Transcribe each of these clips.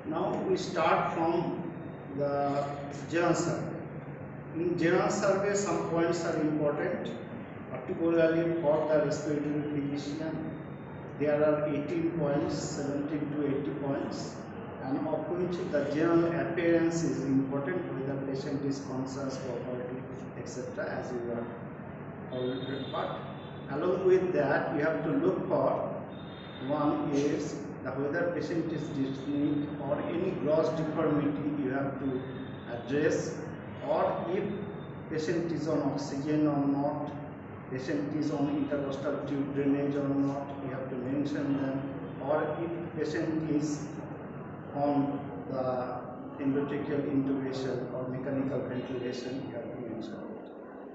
Now we start from the general survey. In general survey, some points are important, particularly for the respiratory physician. There are 18 points, 17 to 80 points, and of which the general appearance is important, whether patient is conscious, cooperative, etc. as you are already taught. Along with that, you have to look for one is whether patient is dyspneic or any gross deformity you have to address, or if patient is on oxygen or not, patient is on intercostal tube drainage or not, you have to mention them, or if patient is on the endotracheal intubation or mechanical ventilation, you have to mention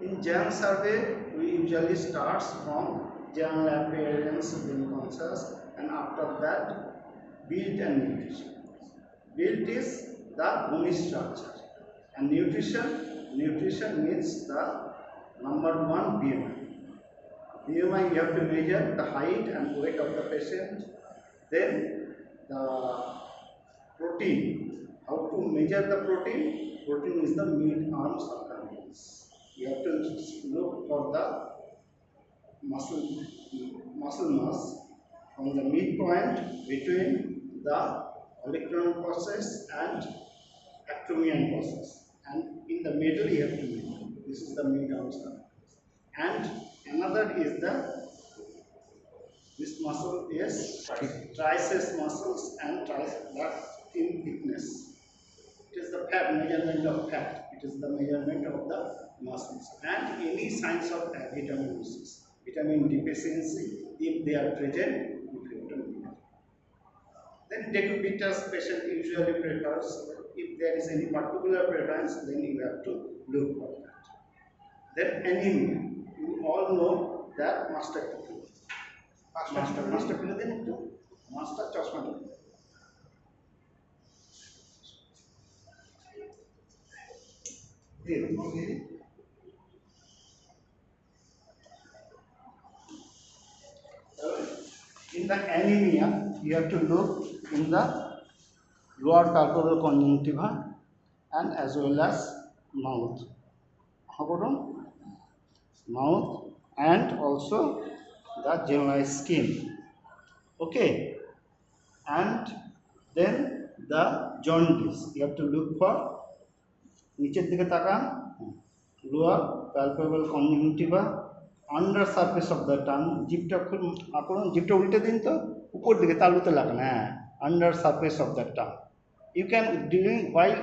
it. In general survey, we usually start from general appearance, being conscious, and after that, build and nutrition. Build is the bony structure, and nutrition means the number one BMI. BMI, you have to measure the height and weight of the patient. Then the protein. How to measure the protein? Protein is the mid-arm circumference. You have to look for the muscle mass from the midpoint between the olecranon process and acromion process, and in the middle you have to measure. This is the mid-arm circumference. And another is this muscle is triceps muscles and triceps thin thickness. It is the fat, measurement of fat. It is the measurement of the muscles, and any signs of vitaminosis, vitamin deficiency, if they are present, you have to measure. Then decubitus patient usually prefers. If there is any particular preference, then you have to look for that. Then anemia. You all know that master then to master chashma. In the anemia, you have to look in the lower palpebral conjunctiva and as well as mouth. How about mouth and also the generalized skin. Okay, and then the jaundice. You have to look for নিচের দিকে তাকান, lower palpebral conjunctiva, under surface of the tongue. জিভটা খুব আপনার জিভটা উল্টে দিন তো, উপর দিকে তালুতে লাগান, হ্যাঁ, under surface of the tongue. You can during while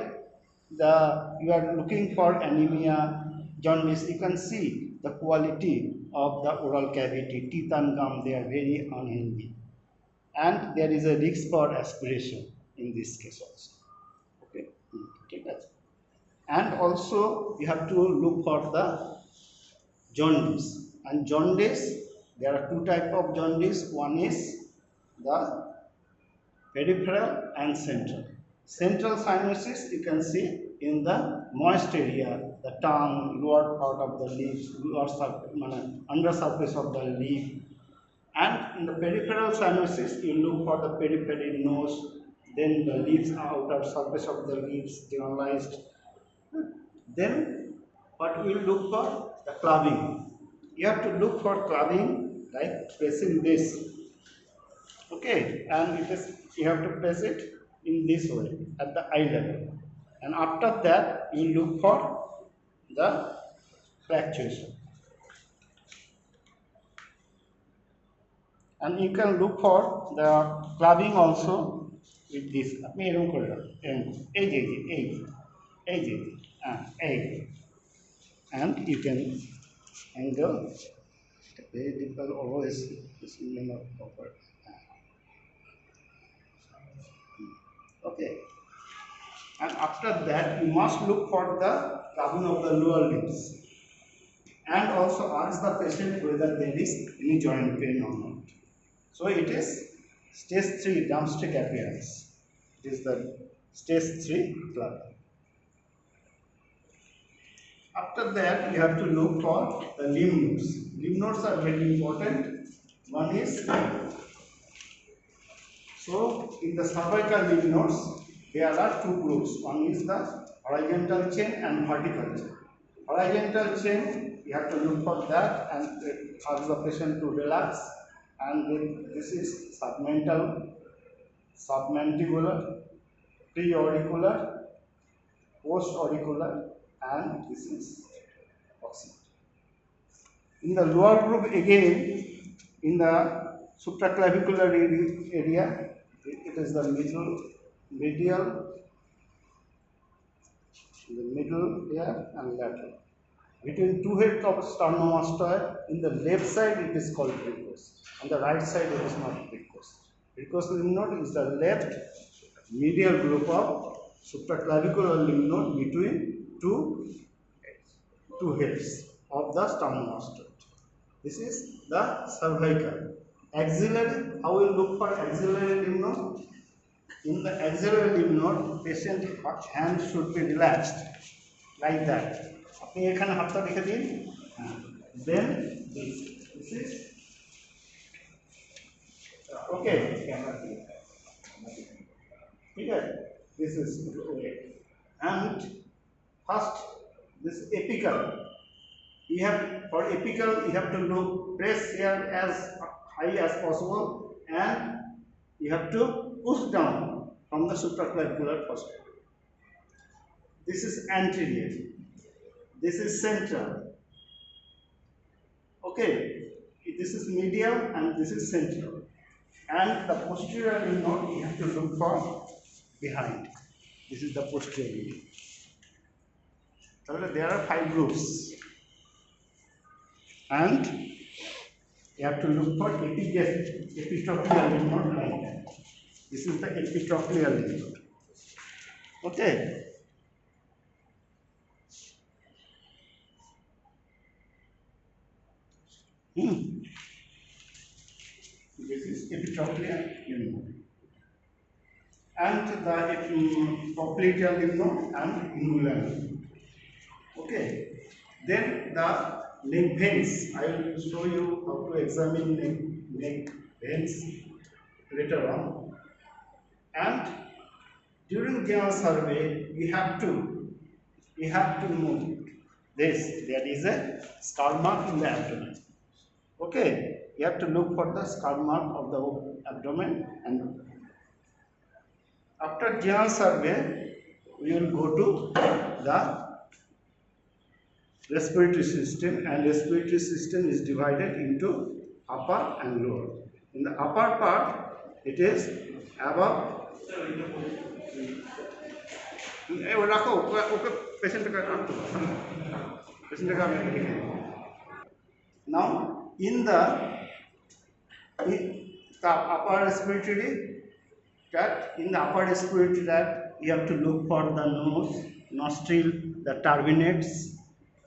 you are looking for anemia, jaundice, you can see the quality of the oral cavity, teeth and gum, they are very unhealthy, and there is a risk for aspiration in this case also. Okay, and also you have to look for the jaundice. And jaundice, there are two types of jaundice. One is the peripheral and central. Central cyanosis you can see in the moist area, the tongue, lower part of the lips, under surface of the lip. And in the peripheral cyanosis, you look for the periphery, nose, then the lips, outer surface of the lips, generalized. Then what we will look for? The clubbing. You have to look for clubbing, like pressing this. Okay, and you have to press it in this way at the eye level. And after that, you look for the fluctuation. And you can look for the clubbing also with this. And you can angle. Very difficult always is not proper. Okay. And after that, you must look for the clubbing of the lower lips, and also ask the patient whether there is any joint pain or not. So it is stage 3 drumstick appearance. It is the stage 3 clubbing. After that, you have to look for the lymph nodes. Lymph nodes are very important. One is, so in the cervical lymph nodes, There are two groups. One is the horizontal chain and vertical chain. Horizontal chain, you have to look for that and ask the patient to relax. And then this is submandibular, preauricular, post-auricular, and this is occipital. In the lower group again, in the supraclavicular area, it is the medial, the middle here and lateral. Between two heads of sternomastoid, in the left side it is called precost, on the right side it is not precost. Precost lymph node is the left medial group of supraclavicular lymph node between two heads of the sternomastoid. This is the cervical. Axillary, how we look for axillary lymph node? In the axillary lymph node, patient hand should be relaxed like that. Then this is okay. This is okay. And first, this apical. For apical, you have to press here as high as possible, and you have to push down from the supraclavicular fossa. This is anterior. This is central. Okay, this is medial and this is central. And the posterior lymph node you have to look for behind. This is the posterior. So there are 5 groups. And you have to look for epitrochlear lymph node like that. This is the epitrochlear lymph node. Okay. This is epitrochlear lymph node. And the popliteal lymph node and inguinal lymph node. Okay. Then the neck veins. I will show you how to examine neck veins later on. And during general survey, we have to move this. There is a scar mark in the abdomen. Okay, you have to look for the scar mark of the abdomen, and after general survey, we will go to the respiratory system, and respiratory system is divided into upper and lower. In the upper part, it is above. Now, in the upper respiratory tract, you have to look for the nose, nostril, the turbinates,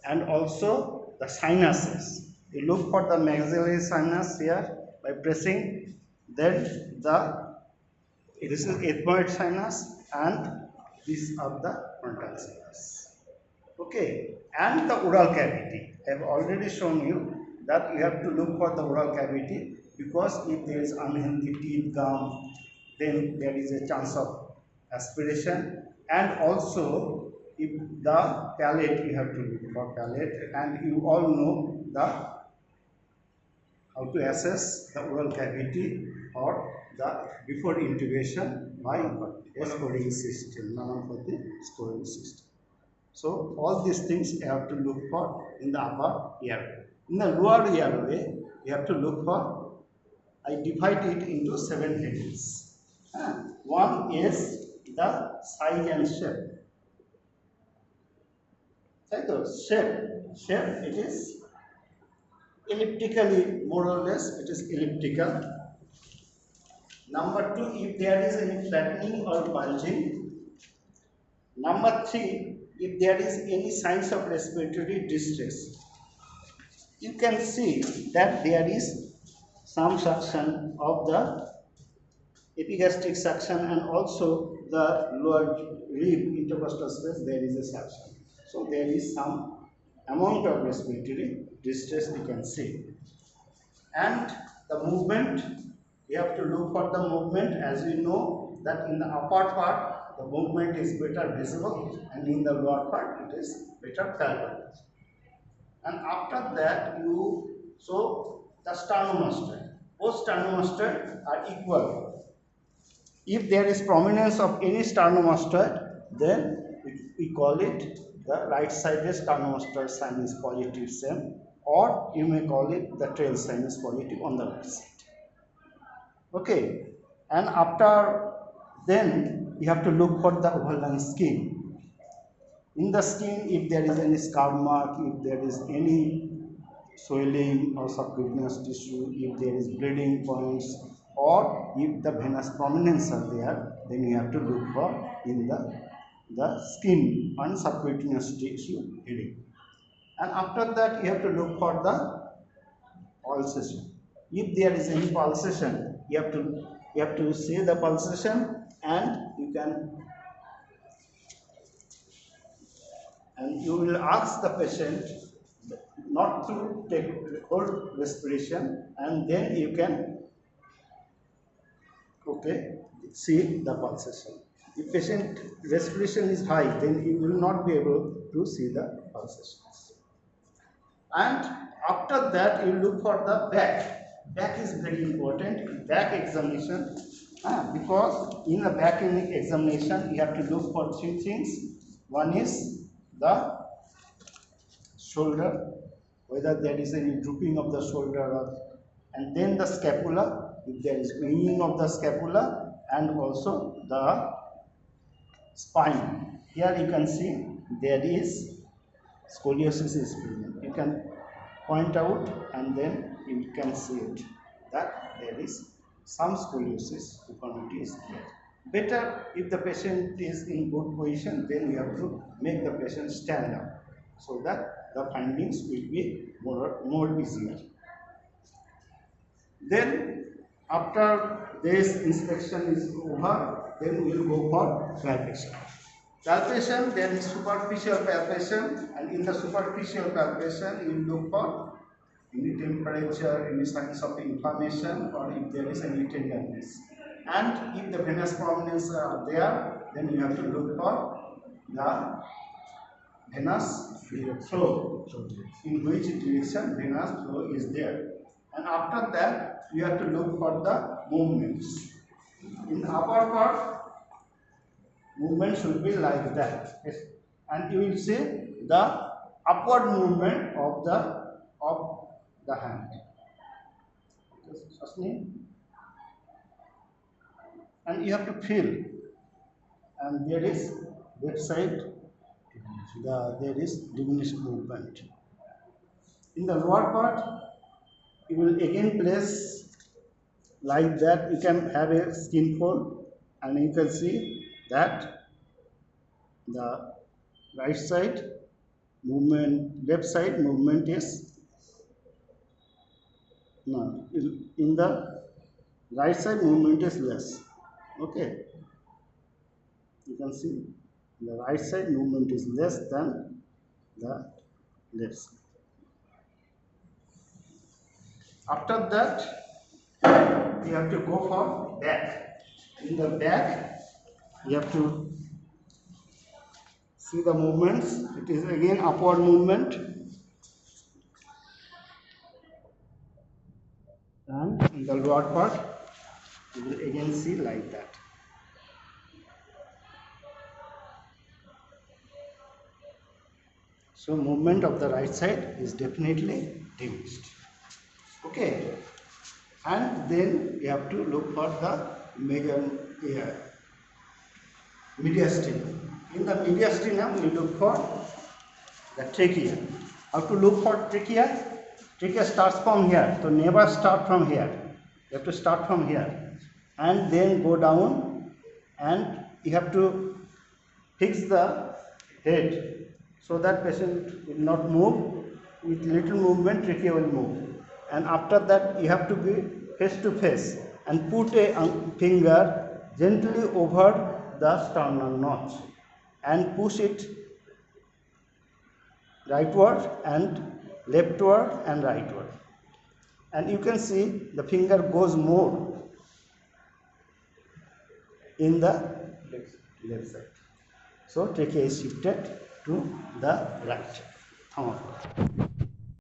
and also the sinuses. You look for the maxillary sinus here by pressing. Then this is ethmoid sinus, and these are the frontal sinus. Okay, and the oral cavity. I have already shown you that you have to look for the oral cavity, because if there is unhealthy teeth, gum, then there is a chance of aspiration. And also, if the palate, you have to look for palate, and you all know how to assess the oral cavity or before intubation by scoring system, Nanopathy scoring system. So all these things you have to look for in the upper airway. In the lower airway, you have to look for, I divide it into 7 headings. One is the size and shape. Shape, it is elliptically, more or less, it is elliptical. Number 2, if there is any flattening or bulging. Number 3, if there is any signs of respiratory distress. You can see that there is some suction of the epigastric suction, and also the lower rib intercostal space, there is a suction. So there is some amount of respiratory distress you can see. And the movement, you have to look for the movement. As we know that in the upper part, the movement is better visible, and in the lower part it is better palpable. And after that you show the sternomastoid. Both sternomastoid are equal. If there is prominence of any sternomastoid, then we call it the right sided sternomastoid sign is positive same, or you may call it the trail sign is positive on the left side. Okay, and after then you have to look for the overlying skin. In the skin, if there is any scar mark, if there is any swelling or subcutaneous tissue, if there is bleeding points, or if the venous prominence are there, then you have to look for in the skin and subcutaneous tissue heading. And after that, you have to look for the pulsation. If there is any pulsation, you have to see the pulsation, and you will ask the patient not to take whole respiration, and then you can see the pulsation. If patient respiration is high, then you will not be able to see the pulsations. And after that, you look for the back. Back is very important. Back examination, because in the back examination you have to look for three things. One is the shoulder, whether there is any drooping of the shoulder, and then the scapula, if there is winging of the scapula, and also the spine. Here you can see there is scoliosis is present. You can point out, and then you can see it that there is some scoliosis deformity is there. Better if the patient is in good position, then you have to make the patient stand up, so that the findings will be more easier. Then after this inspection is over, then we will go for palpation. Palpation, there is superficial palpation, and in the superficial palpation you look for any temperature, any signs of inflammation, or if there is any tenderness. And if the venous prominence are there, then you have to look for the venous flow, in which direction venous flow is there. And after that, you have to look for the movements. In the upper part, movement should be like that, and you will see the upward movement of the hand. And you have to feel, and there is left side, there is diminished movement. In the lower part, you will again place like that. You can have a skin fold, and you can see that the right side movement, left side movement is in the right side movement is less. Okay, you can see the right side movement is less than the left side. After that, you have to go for back. In the back, you have to see the movements. It is again upward movement, and in the lower part, you will again see like that. So movement of the right side is definitely diminished. Okay, and then you have to look for the mediastinum. In the mediastinum, you look for the trachea. How to look for trachea? Trachea starts from here, so never start from here. You have to start from here, and then go down, and you have to fix the head so that patient will not move. With little movement, trachea will move. And after that, you have to be face to face and put a finger gently over the sternal notch and push it rightward and leftward and rightward. And you can see the finger goes more in the left side. So trachea is shifted to the right. Thumb up.